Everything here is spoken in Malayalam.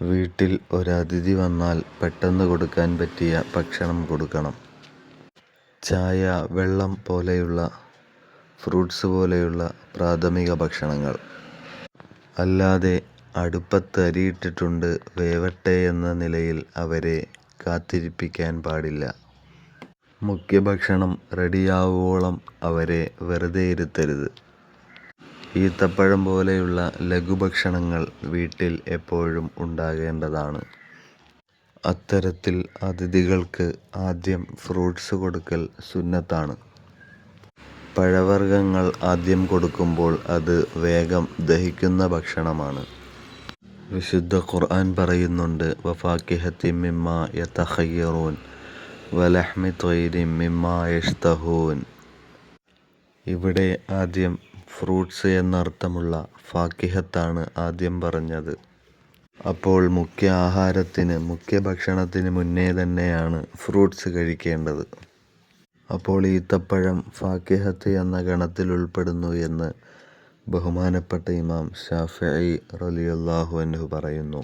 വീട്ടിൽ ഒരതിഥി വന്നാൽ പെട്ടെന്ന് കൊടുക്കാൻ പറ്റിയ ഭക്ഷണം കൊടുക്കണം. ചായ, വെള്ളം പോലെയുള്ള, ഫ്രൂട്ട്സ് പോലെയുള്ള പ്രാഥമിക ഭക്ഷണങ്ങൾ. അല്ലാതെ അടുപ്പത്ത് അരിയിട്ടിട്ടുണ്ട് വേവട്ടെ എന്ന നിലയിൽ അവരെ കാത്തിരിപ്പിക്കാൻ പാടില്ല. മുഖ്യഭക്ഷണം റെഡിയാവുവോളം അവരെ വെറുതെ ഇരുത്തരുത്. ഈത്തപ്പഴം പോലെയുള്ള ലഘുഭക്ഷണങ്ങൾ വീട്ടിൽ എപ്പോഴും ഉണ്ടാകേണ്ടതാണ്. അത്തരത്തിൽ അതിഥികൾക്ക് ആദ്യം ഫ്രൂട്ട്സ് കൊടുക്കൽ സുന്നത്താണ്. പഴവർഗ്ഗങ്ങൾ ആദ്യം കൊടുക്കുമ്പോൾ അത് വേഗം ദഹിക്കുന്ന ഭക്ഷണമാണ്. വിശുദ്ധ ഖുർആൻ പറയുന്നുണ്ട്, വഫാക്കിഹത്തിൻ മിമ്മാ യതഖയ്യറൂൻ വലഹ്മി ത്വയ്രിൻ മിമ്മാ യശ്തഹൂൻ. ഇവിടെ ആദ്യം ഫ്രൂട്ട്സ് എന്നർത്ഥമുള്ള ഫാക്കിഹത്താണ് ആദ്യം പറഞ്ഞത്. അപ്പോൾ മുഖ്യ ആഹാരത്തിന്, മുഖ്യഭക്ഷണത്തിന് മുന്നേ തന്നെയാണ് ഫ്രൂട്ട്സ് കഴിക്കേണ്ടത്. അപ്പോൾ ഈത്തപ്പഴം ഫാക്കിഹത്ത് എന്ന ഗണത്തിൽ ഉൾപ്പെടുന്നു എന്ന് ബഹുമാനപ്പെട്ട ഇമാം ശാഫിഈ റളിയല്ലാഹു അൻഹു പറയുന്നു.